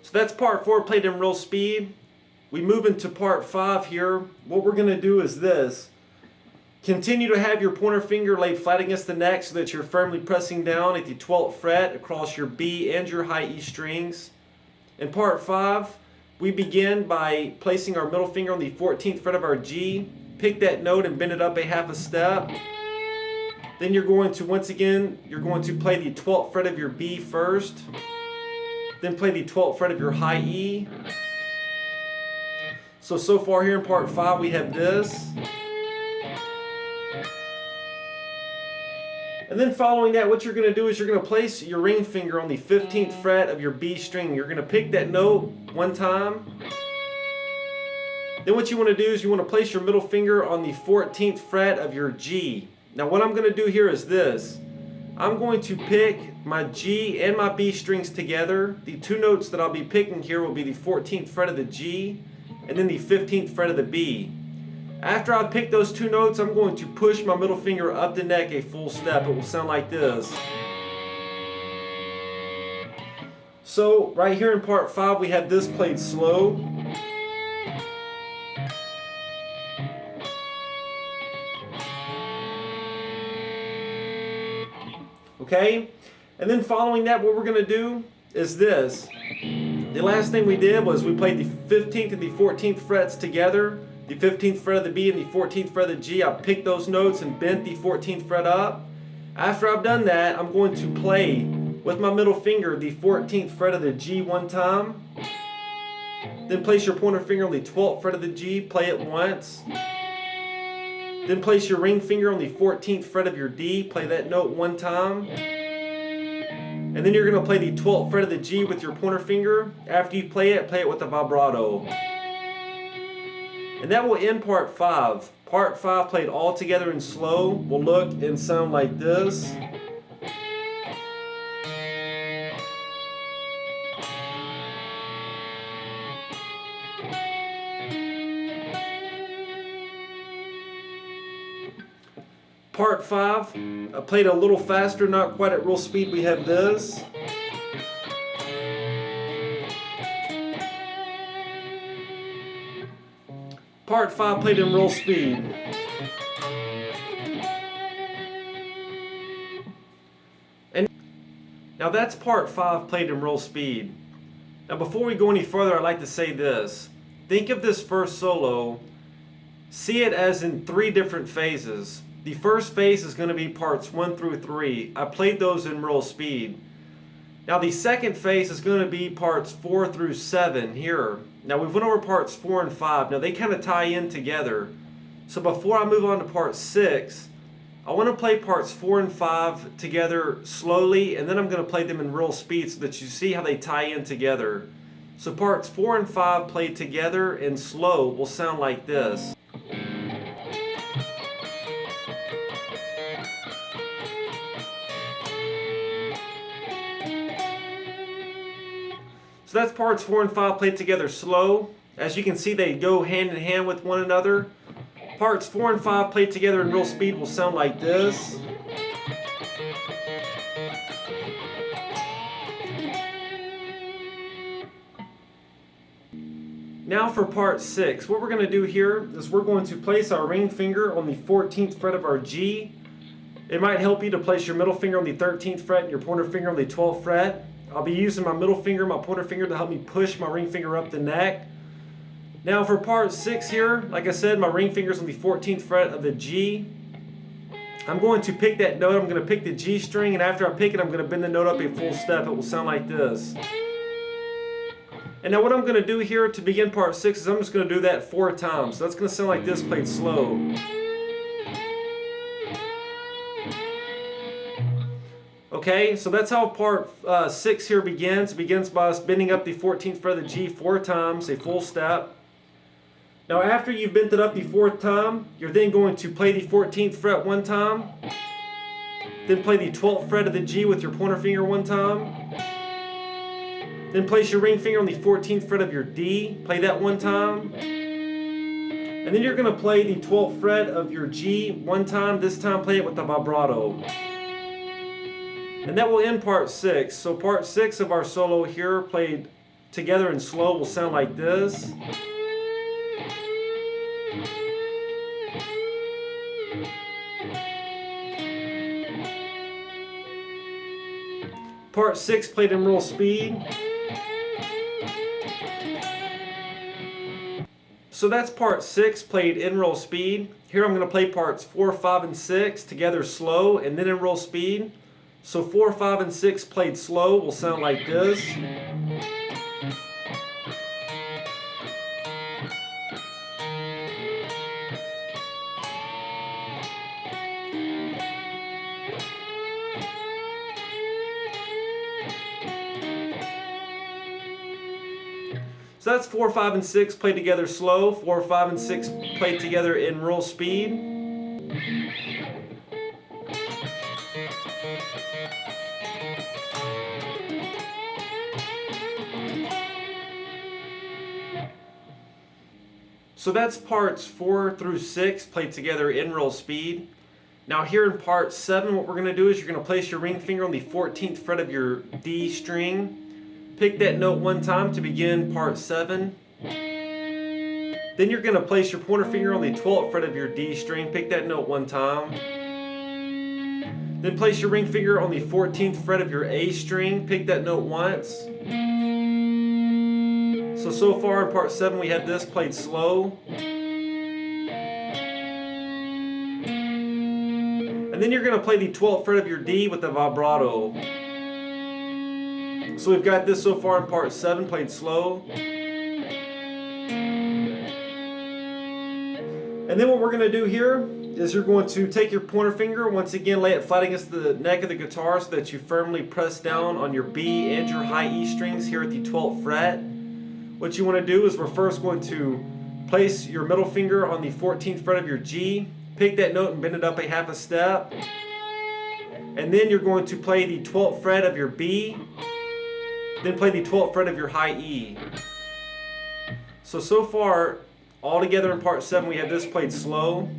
So that's part 4 played in real speed. We move into part 5 here. What we're going to do is this. Continue to have your pointer finger laid flat against the neck so that you're firmly pressing down at the 12th fret across your B and your high E strings. In part 5, we begin by placing our middle finger on the 14th fret of our G. Pick that note and bend it up a half a step. Then you're going to, once again, you're going to play the 12th fret of your B first. Then play the 12th fret of your high E. So far here in part 5 we have this. And then following that, what you're going to do is you're going to place your ring finger on the 15th fret of your B string. You're going to pick that note one time. Then what you want to do is you want to place your middle finger on the 14th fret of your G. Now what I'm going to do here is this. I'm going to pick my G and my B strings together. The two notes that I'll be picking here will be the 14th fret of the G and then the 15th fret of the B. After I pick those two notes, I'm going to push my middle finger up the neck a full step. It will sound like this. So right here in part 5 we have this played slow. Okay? And then following that, what we're going to do is this. The last thing we did was we played the 15th and the 14th frets together. The 15th fret of the B and the 14th fret of the G. I picked those notes and bent the 14th fret up. After I've done that, I'm going to play with my middle finger the 14th fret of the G one time. Then place your pointer finger on the 12th fret of the G, play it once. Then place your ring finger on the 14th fret of your D, play that note one time. And then you're going to play the 12th fret of the G with your pointer finger. After you play it with a vibrato. And that will end part 5. Part 5 played all together and slow will look and sound like this. Part 5, I played a little faster, not quite at real speed. We have this. Part 5 played in real speed. And now that's part 5 played in real speed. Now before we go any further, I'd like to say this. Think of this first solo, see it as in 3 different phases. The first phase is going to be parts 1 through 3. I played those in real speed. Now the second phase is going to be parts 4 through 7 here. Now we've went over parts 4 and 5. Now they kind of tie in together. So before I move on to part 6, I want to play parts 4 and 5 together slowly, and then I'm going to play them in real speed so that you see how they tie in together. So parts 4 and 5 played together and slow will sound like this. So that's parts 4 and 5 played together slow. As you can see, they go hand in hand with one another. Parts 4 and 5 played together in real speed will sound like this. Now for part 6, what we're going to do here is we're going to place our ring finger on the 14th fret of our G. It might help you to place your middle finger on the 13th fret and your pointer finger on the 12th fret. I'll be using my middle finger, my pointer finger to help me push my ring finger up the neck. Now for part 6 here, like I said, my ring finger's on the 14th fret of the G. I'm going to pick that note, I'm going to pick the G string, and after I pick it, I'm going to bend the note up a full step. It will sound like this. And now what I'm going to do here to begin part 6 is I'm just going to do that 4 times. So that's going to sound like this played slow. Okay, so that's how part 6 here begins. It begins by us bending up the 14th fret of the G 4 times, a full step. Now after you've bent it up the 4th time, you're then going to play the 14th fret one time. Then play the 12th fret of the G with your pointer finger one time. Then place your ring finger on the 14th fret of your D, play that one time. And then you're going to play the 12th fret of your G one time, this time play it with the vibrato. And that will end part 6. So part 6 of our solo here played together in slow will sound like this. Part 6 played in real speed. So that's part 6 played in real speed. Here I'm going to play parts 4, 5, and 6 together slow and then in real speed. So 4, 5, and 6 played slow will sound like this. So that's 4, 5, and 6 played together slow, 4, 5, and 6 played together in real speed. So that's parts 4 through 6 played together in real speed. Now here in part 7, what we're going to do is you're going to place your ring finger on the 14th fret of your D string. Pick that note one time to begin part 7. Then you're going to place your pointer finger on the 12th fret of your D string. Pick that note one time. Then place your ring finger on the 14th fret of your A string. Pick that note once. So far in part 7 we have this played slow. And then you're going to play the 12th fret of your D with the vibrato. So we've got this so far in part 7 played slow. And then what we're going to do here is you're going to take your pointer finger, once again lay it flat against the neck of the guitar so that you firmly press down on your B and your high E strings here at the 12th fret. What you want to do is we're first going to place your middle finger on the 14th fret of your G, pick that note and bend it up a half a step. And then you're going to play the 12th fret of your B, then play the 12th fret of your high E. So far, all together in part 7, we have this played slow.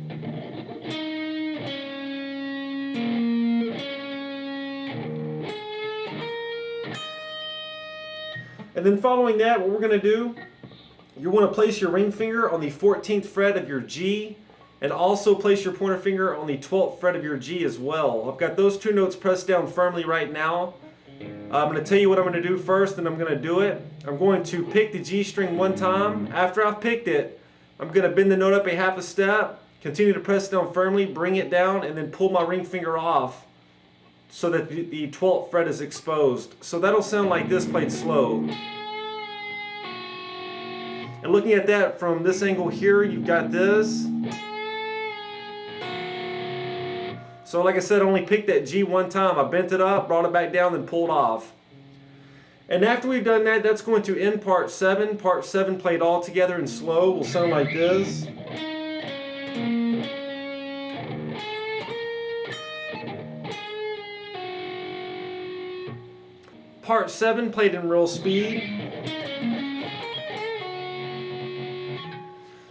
And then following that, what we're going to do, you want to place your ring finger on the 14th fret of your G, and also place your pointer finger on the 12th fret of your G as well. I've got those two notes pressed down firmly right now. I'm going to tell you what I'm going to do first, and I'm going to do it. I'm going to pick the G string one time. After I've picked it, I'm going to bend the note up a half a step, continue to press down firmly, bring it down, and then pull my ring finger off so that the 12th fret is exposed. So that'll sound like this played slow. And looking at that from this angle here, you've got this. So like I said, I only picked that G one time. I bent it up, brought it back down, then pulled off. And after we've done that, that's going to end part 7. Part 7 played all together in slow will sound like this. Part 7 played in real speed.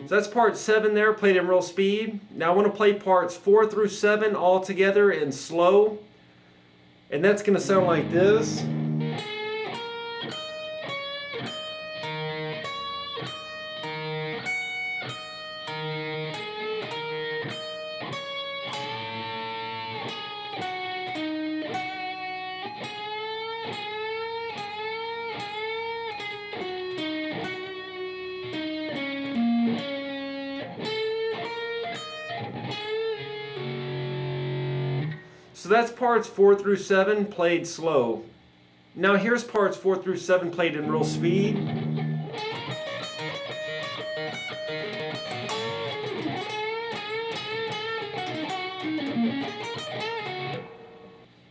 So that's part 7 there, played in real speed. Now I want to play parts 4 through 7 all together in slow. And that's going to sound like this. So that's parts 4 through 7 played slow. Now here's parts 4 through 7 played in real speed.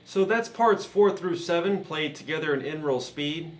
So that's parts 4 through 7 played together in real speed.